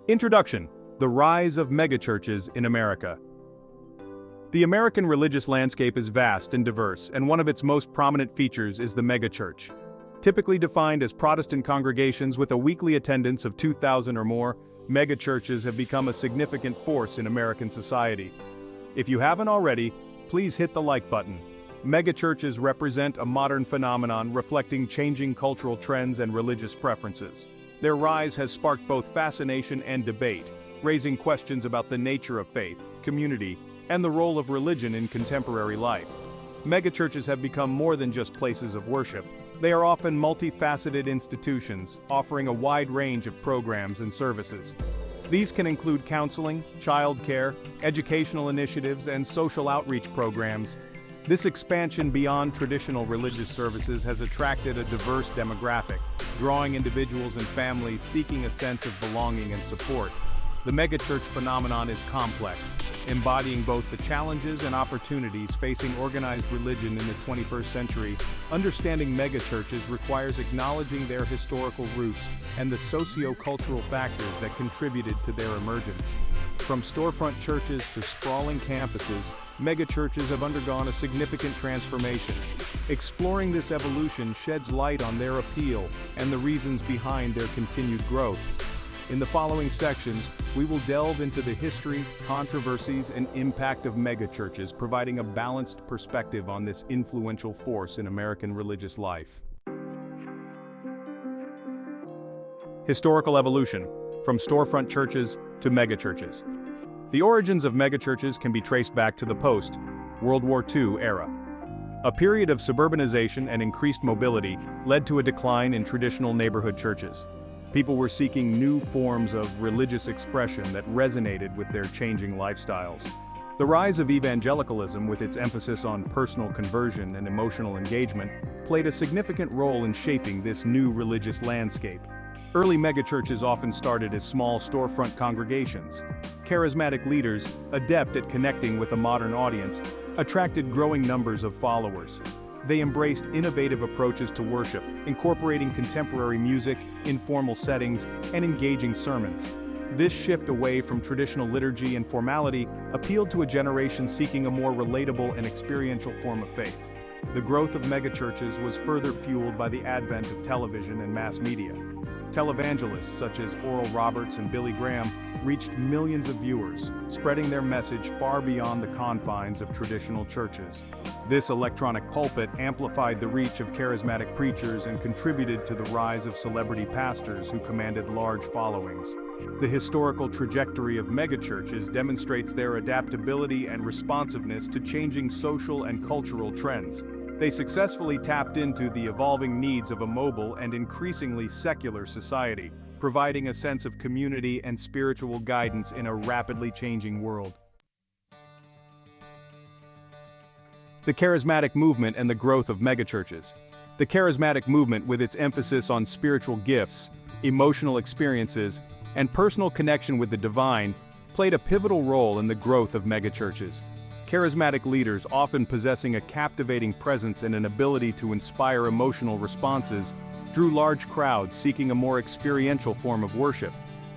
Introduction: The rise of megachurches in America. The American religious landscape is vast and diverse, and one of its most prominent features is the megachurch. Typically defined as Protestant congregations with a weekly attendance of 2,000 or more, megachurches have become a significant force in American society. If you haven't already, please hit the like button. Megachurches represent a modern phenomenon reflecting changing cultural trends and religious preferences. Their rise has sparked both fascination and debate, raising questions about the nature of faith, community, and the role of religion in contemporary life. Megachurches have become more than just places of worship. They are often multifaceted institutions, offering a wide range of programs and services. These can include counseling, childcare, educational initiatives, and social outreach programs. This expansion beyond traditional religious services has attracted a diverse demographic, drawing individuals and families seeking a sense of belonging and support. The megachurch phenomenon is complex, embodying both the challenges and opportunities facing organized religion in the 21st century. Understanding megachurches requires acknowledging their historical roots and the socio-cultural factors that contributed to their emergence. From storefront churches to sprawling campuses, megachurches have undergone a significant transformation. Exploring this evolution sheds light on their appeal and the reasons behind their continued growth. In the following sections, we will delve into the history, controversies, and impact of megachurches, providing a balanced perspective on this influential force in American religious life. Historical evolution, from storefront churches to megachurches. The origins of megachurches can be traced back to the post-World War II era. A period of suburbanization and increased mobility led to a decline in traditional neighborhood churches. People were seeking new forms of religious expression that resonated with their changing lifestyles. The rise of evangelicalism, with its emphasis on personal conversion and emotional engagement, played a significant role in shaping this new religious landscape. Early megachurches often started as small storefront congregations. Charismatic leaders, adept at connecting with a modern audience, attracted growing numbers of followers. They embraced innovative approaches to worship, incorporating contemporary music, informal settings, and engaging sermons. This shift away from traditional liturgy and formality appealed to a generation seeking a more relatable and experiential form of faith. The growth of megachurches was further fueled by the advent of television and mass media. Televangelists such as Oral Roberts and Billy Graham reached millions of viewers, spreading their message far beyond the confines of traditional churches. This electronic pulpit amplified the reach of charismatic preachers and contributed to the rise of celebrity pastors who commanded large followings. The historical trajectory of megachurches demonstrates their adaptability and responsiveness to changing social and cultural trends. They successfully tapped into the evolving needs of a mobile and increasingly secular society, providing a sense of community and spiritual guidance in a rapidly changing world. The charismatic movement and the growth of megachurches. The charismatic movement, with its emphasis on spiritual gifts, emotional experiences, and personal connection with the divine, played a pivotal role in the growth of megachurches. Charismatic leaders, often possessing a captivating presence and an ability to inspire emotional responses, drew large crowds seeking a more experiential form of worship.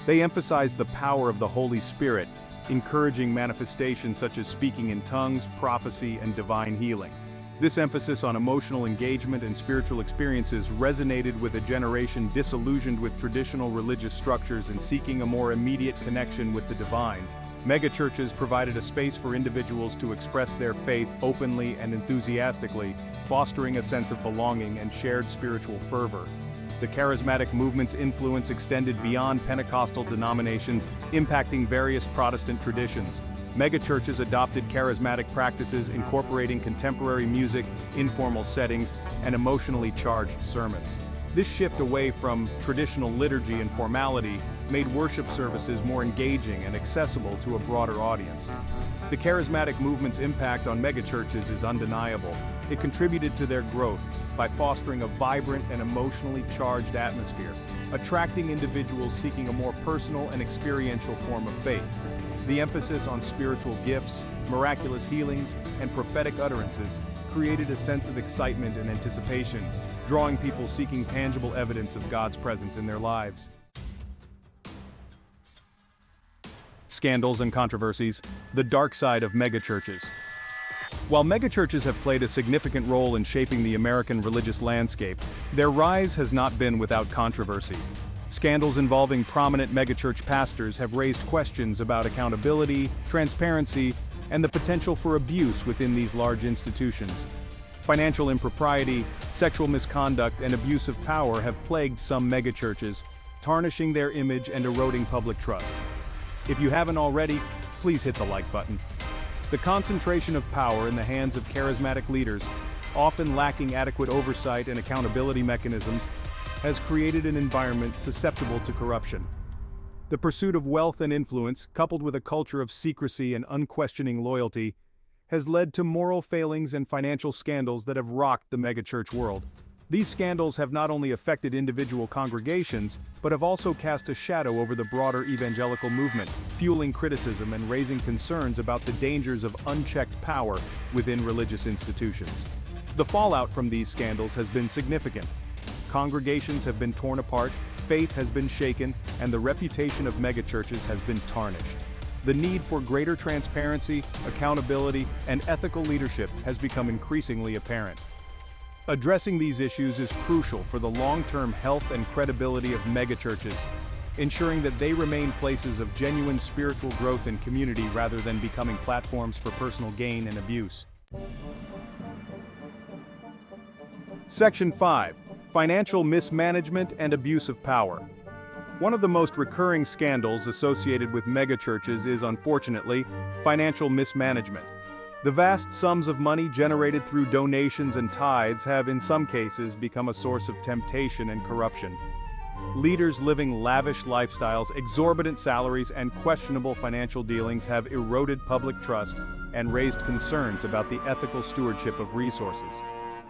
They emphasized the power of the Holy Spirit, encouraging manifestations such as speaking in tongues, prophecy, and divine healing. This emphasis on emotional engagement and spiritual experiences resonated with a generation disillusioned with traditional religious structures and seeking a more immediate connection with the divine. Megachurches provided a space for individuals to express their faith openly and enthusiastically, fostering a sense of belonging and shared spiritual fervor. The charismatic movement's influence extended beyond Pentecostal denominations, impacting various Protestant traditions. Megachurches adopted charismatic practices incorporating contemporary music, informal settings, and emotionally charged sermons. This shift away from traditional liturgy and formality made worship services more engaging and accessible to a broader audience. The charismatic movement's impact on megachurches is undeniable. It contributed to their growth by fostering a vibrant and emotionally charged atmosphere, attracting individuals seeking a more personal and experiential form of faith. The emphasis on spiritual gifts, miraculous healings, and prophetic utterances created a sense of excitement and anticipation, drawing people seeking tangible evidence of God's presence in their lives. Scandals and controversies, the dark side of megachurches. While megachurches have played a significant role in shaping the American religious landscape, their rise has not been without controversy. Scandals involving prominent megachurch pastors have raised questions about accountability, transparency, and the potential for abuse within these large institutions. Financial impropriety, sexual misconduct, and abuse of power have plagued some megachurches, tarnishing their image and eroding public trust. If you haven't already, please hit the like button. The concentration of power in the hands of charismatic leaders, often lacking adequate oversight and accountability mechanisms, has created an environment susceptible to corruption. The pursuit of wealth and influence, coupled with a culture of secrecy and unquestioning loyalty, has led to moral failings and financial scandals that have rocked the megachurch world. These scandals have not only affected individual congregations, but have also cast a shadow over the broader evangelical movement, fueling criticism and raising concerns about the dangers of unchecked power within religious institutions. The fallout from these scandals has been significant. Congregations have been torn apart, faith has been shaken, and the reputation of megachurches has been tarnished. The need for greater transparency, accountability, and ethical leadership has become increasingly apparent. Addressing these issues is crucial for the long-term health and credibility of megachurches, ensuring that they remain places of genuine spiritual growth and community rather than becoming platforms for personal gain and abuse. Section 5. Financial mismanagement and abuse of power. One of the most recurring scandals associated with megachurches is, unfortunately, financial mismanagement. The vast sums of money generated through donations and tithes have, in some cases, become a source of temptation and corruption. Leaders living lavish lifestyles, exorbitant salaries, and questionable financial dealings have eroded public trust and raised concerns about the ethical stewardship of resources.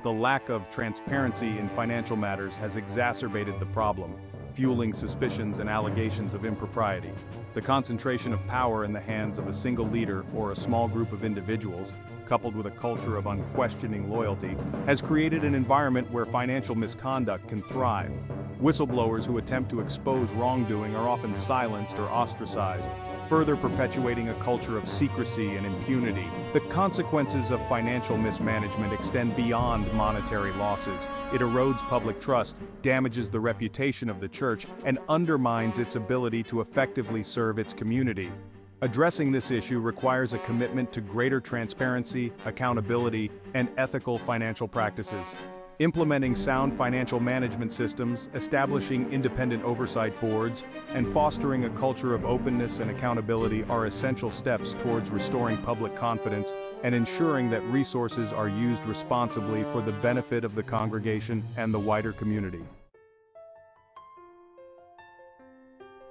The lack of transparency in financial matters has exacerbated the problem, fueling suspicions and allegations of impropriety. The concentration of power in the hands of a single leader or a small group of individuals, coupled with a culture of unquestioning loyalty, has created an environment where financial misconduct can thrive. Whistleblowers who attempt to expose wrongdoing are often silenced or ostracized, further perpetuating a culture of secrecy and impunity. The consequences of financial mismanagement extend beyond monetary losses. It erodes public trust, damages the reputation of the church, and undermines its ability to effectively serve its community. Addressing this issue requires a commitment to greater transparency, accountability, and ethical financial practices. Implementing sound financial management systems, establishing independent oversight boards, and fostering a culture of openness and accountability are essential steps towards restoring public confidence and ensuring that resources are used responsibly for the benefit of the congregation and the wider community.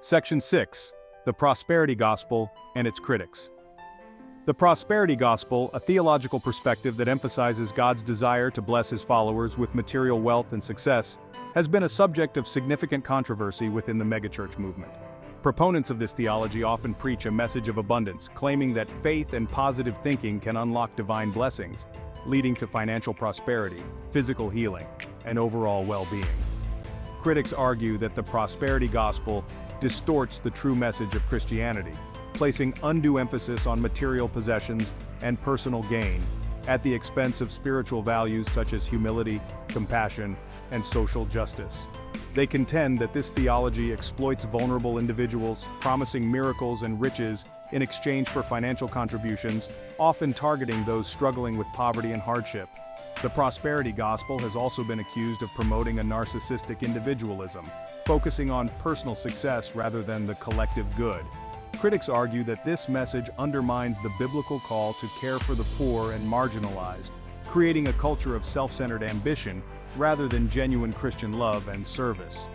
Section 6. The Prosperity Gospel and its critics. The prosperity gospel, a theological perspective that emphasizes God's desire to bless his followers with material wealth and success, has been a subject of significant controversy within the megachurch movement. Proponents of this theology often preach a message of abundance, claiming that faith and positive thinking can unlock divine blessings, leading to financial prosperity, physical healing, and overall well-being. Critics argue that the prosperity gospel distorts the true message of Christianity, placing undue emphasis on material possessions and personal gain, at the expense of spiritual values such as humility, compassion, and social justice. They contend that this theology exploits vulnerable individuals, promising miracles and riches in exchange for financial contributions, often targeting those struggling with poverty and hardship. The prosperity gospel has also been accused of promoting a narcissistic individualism, focusing on personal success rather than the collective good. Critics argue that this message undermines the biblical call to care for the poor and marginalized, creating a culture of self-centered ambition rather than genuine Christian love and service.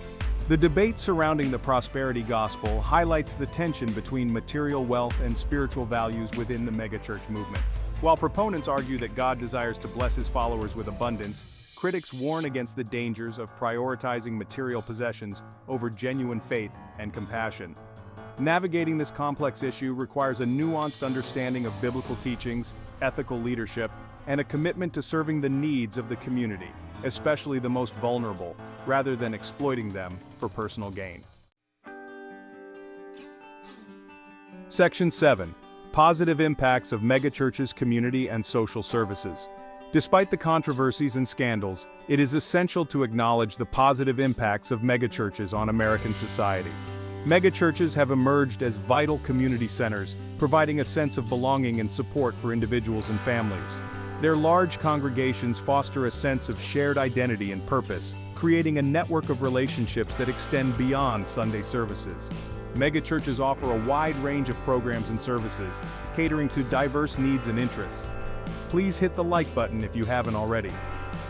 The debate surrounding the prosperity gospel highlights the tension between material wealth and spiritual values within the megachurch movement. While proponents argue that God desires to bless his followers with abundance, critics warn against the dangers of prioritizing material possessions over genuine faith and compassion. Navigating this complex issue requires a nuanced understanding of biblical teachings, ethical leadership, and a commitment to serving the needs of the community, especially the most vulnerable, rather than exploiting them for personal gain. Section 7. Positive impacts of megachurches' community and social services. Despite the controversies and scandals, it is essential to acknowledge the positive impacts of megachurches on American society. Megachurches have emerged as vital community centers, providing a sense of belonging and support for individuals and families. Their large congregations foster a sense of shared identity and purpose, creating a network of relationships that extend beyond Sunday services. Megachurches offer a wide range of programs and services, catering to diverse needs and interests. Please hit the like button if you haven't already.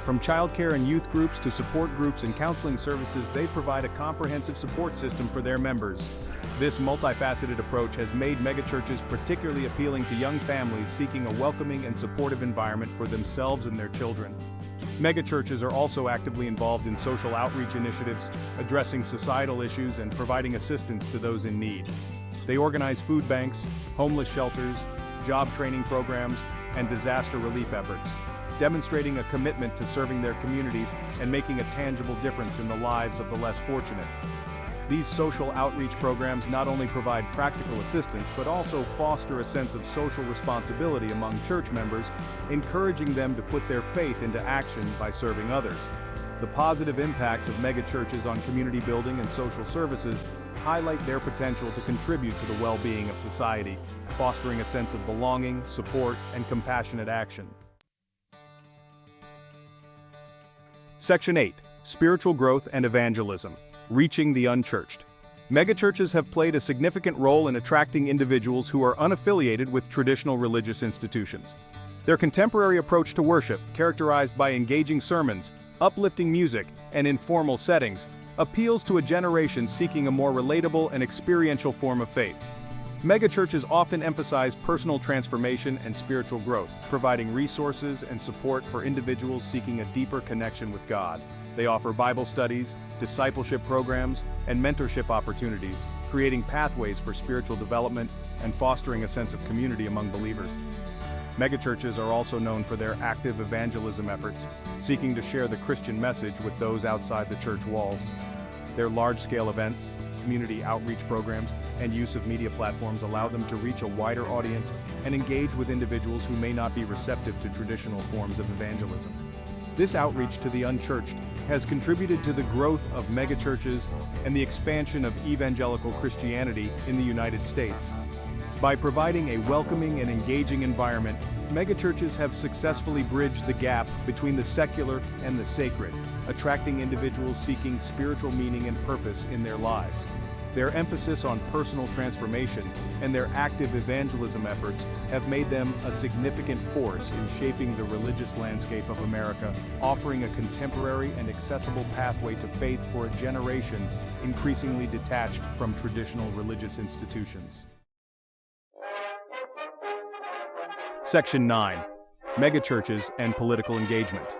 From childcare and youth groups to support groups and counseling services, they provide a comprehensive support system for their members. This multifaceted approach has made megachurches particularly appealing to young families seeking a welcoming and supportive environment for themselves and their children. Megachurches are also actively involved in social outreach initiatives, addressing societal issues and providing assistance to those in need. They organize food banks, homeless shelters, job training programs, and disaster relief efforts, demonstrating a commitment to serving their communities and making a tangible difference in the lives of the less fortunate. These social outreach programs not only provide practical assistance but also foster a sense of social responsibility among church members, encouraging them to put their faith into action by serving others. The positive impacts of megachurches on community building and social services highlight their potential to contribute to the well-being of society, fostering a sense of belonging, support, and compassionate action. Section 8. Spiritual Growth and Evangelism. Reaching the unchurched. Megachurches have played a significant role in attracting individuals who are unaffiliated with traditional religious institutions. Their contemporary approach to worship, characterized by engaging sermons, uplifting music, and informal settings, appeals to a generation seeking a more relatable and experiential form of faith. Megachurches often emphasize personal transformation and spiritual growth, providing resources and support for individuals seeking a deeper connection with God. They offer Bible studies, discipleship programs, and mentorship opportunities, creating pathways for spiritual development and fostering a sense of community among believers. Megachurches are also known for their active evangelism efforts, seeking to share the Christian message with those outside the church walls. Their large-scale events, community outreach programs, and use of media platforms allow them to reach a wider audience and engage with individuals who may not be receptive to traditional forms of evangelism. This outreach to the unchurched has contributed to the growth of megachurches and the expansion of evangelical Christianity in the United States. By providing a welcoming and engaging environment, megachurches have successfully bridged the gap between the secular and the sacred, attracting individuals seeking spiritual meaning and purpose in their lives. Their emphasis on personal transformation and their active evangelism efforts have made them a significant force in shaping the religious landscape of America, offering a contemporary and accessible pathway to faith for a generation increasingly detached from traditional religious institutions. Section 9. Megachurches and Political Engagement.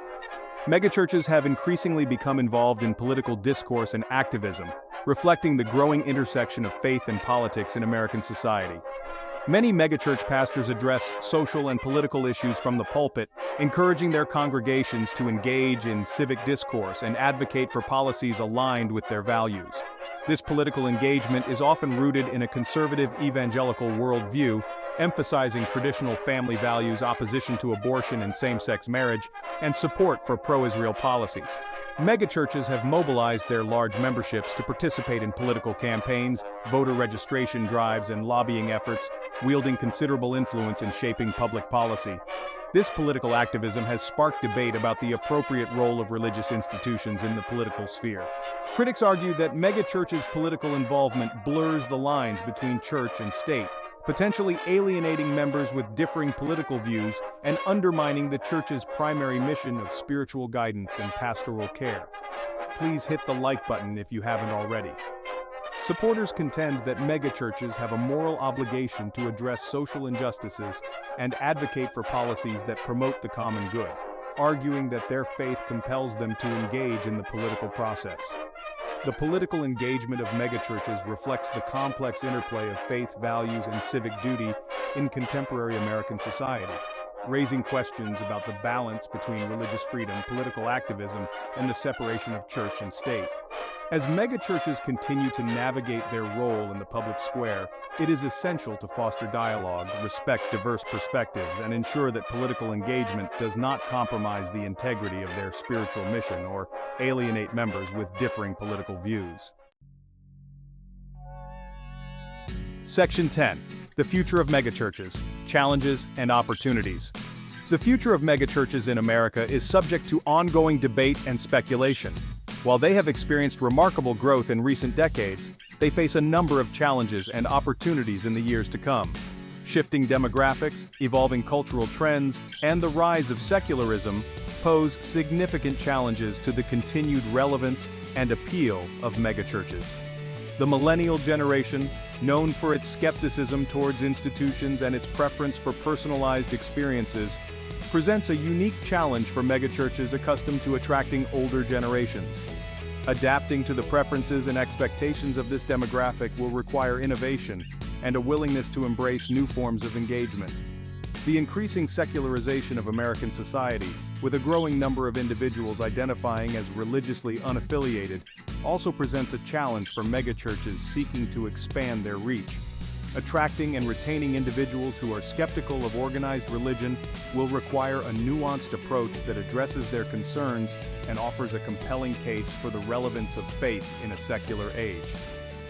Megachurches have increasingly become involved in political discourse and activism, reflecting the growing intersection of faith and politics in American society. Many megachurch pastors address social and political issues from the pulpit, encouraging their congregations to engage in civic discourse and advocate for policies aligned with their values. This political engagement is often rooted in a conservative evangelical worldview, emphasizing traditional family values, opposition to abortion and same-sex marriage, and support for pro-Israel policies. Megachurches have mobilized their large memberships to participate in political campaigns, voter registration drives, and lobbying efforts, wielding considerable influence in shaping public policy. This political activism has sparked debate about the appropriate role of religious institutions in the political sphere. Critics argue that megachurches' political involvement blurs the lines between church and state, potentially alienating members with differing political views and undermining the church's primary mission of spiritual guidance and pastoral care. Please hit the like button if you haven't already. Supporters contend that megachurches have a moral obligation to address social injustices and advocate for policies that promote the common good, arguing that their faith compels them to engage in the political process. The political engagement of megachurches reflects the complex interplay of faith, values, and civic duty in contemporary American society, raising questions about the balance between religious freedom, political activism, and the separation of church and state. As megachurches continue to navigate their role in the public square, it is essential to foster dialogue, respect diverse perspectives, and ensure that political engagement does not compromise the integrity of their spiritual mission or alienate members with differing political views. Section 10. The future of megachurches, challenges and opportunities. The future of megachurches in America is subject to ongoing debate and speculation. While they have experienced remarkable growth in recent decades, they face a number of challenges and opportunities in the years to come. Shifting demographics, evolving cultural trends, and the rise of secularism pose significant challenges to the continued relevance and appeal of megachurches. The millennial generation, known for its skepticism towards institutions and its preference for personalized experiences, presents a unique challenge for megachurches accustomed to attracting older generations. Adapting to the preferences and expectations of this demographic will require innovation and a willingness to embrace new forms of engagement. The increasing secularization of American society, with a growing number of individuals identifying as religiously unaffiliated, also presents a challenge for megachurches seeking to expand their reach. Attracting and retaining individuals who are skeptical of organized religion will require a nuanced approach that addresses their concerns and offers a compelling case for the relevance of faith in a secular age.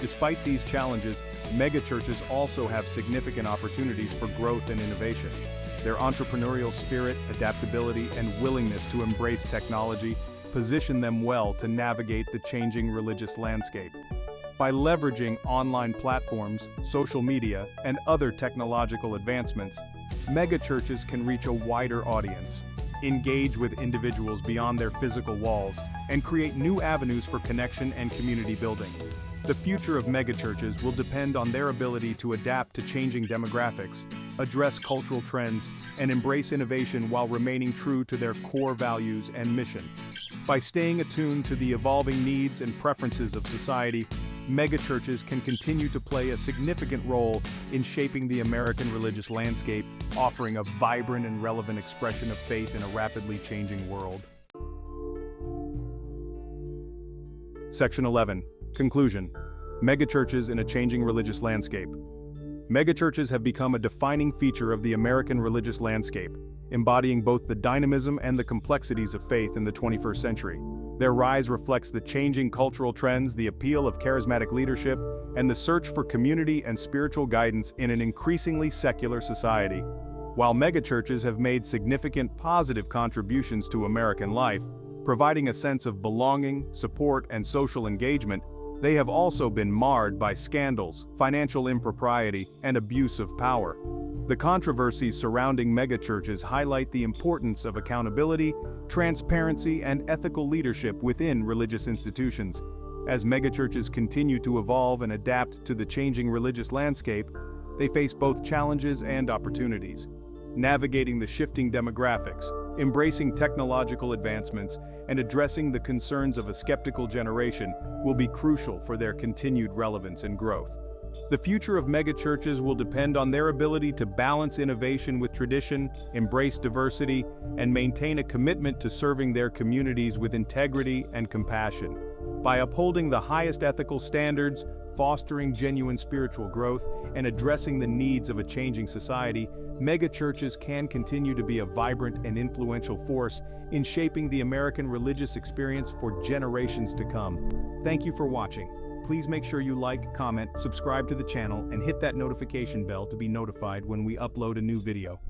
Despite these challenges, megachurches also have significant opportunities for growth and innovation. Their entrepreneurial spirit, adaptability, and willingness to embrace technology position them well to navigate the changing religious landscape. By leveraging online platforms, social media, and other technological advancements, megachurches can reach a wider audience, engage with individuals beyond their physical walls, and create new avenues for connection and community building. The future of megachurches will depend on their ability to adapt to changing demographics, address cultural trends, and embrace innovation while remaining true to their core values and mission. By staying attuned to the evolving needs and preferences of society, megachurches can continue to play a significant role in shaping the American religious landscape, offering a vibrant and relevant expression of faith in a rapidly changing world. Section 11. Conclusion. Megachurches in a changing religious landscape. Megachurches have become a defining feature of the American religious landscape, embodying both the dynamism and the complexities of faith in the 21st century. Their rise reflects the changing cultural trends, the appeal of charismatic leadership, and the search for community and spiritual guidance in an increasingly secular society. While megachurches have made significant positive contributions to American life, providing a sense of belonging, support, and social engagement, they have also been marred by scandals, financial impropriety, and abuse of power. The controversies surrounding megachurches highlight the importance of accountability, transparency, and ethical leadership within religious institutions. As megachurches continue to evolve and adapt to the changing religious landscape, they face both challenges and opportunities. Navigating the shifting demographics, embracing technological advancements, and addressing the concerns of a skeptical generation will be crucial for their continued relevance and growth. The future of megachurches will depend on their ability to balance innovation with tradition, embrace diversity, and maintain a commitment to serving their communities with integrity and compassion. By upholding the highest ethical standards, fostering genuine spiritual growth, and addressing the needs of a changing society, megachurches can continue to be a vibrant and influential force in shaping the American religious experience for generations to come. Thank you for watching. Please make sure you like, comment, subscribe to the channel, and hit that notification bell to be notified when we upload a new video.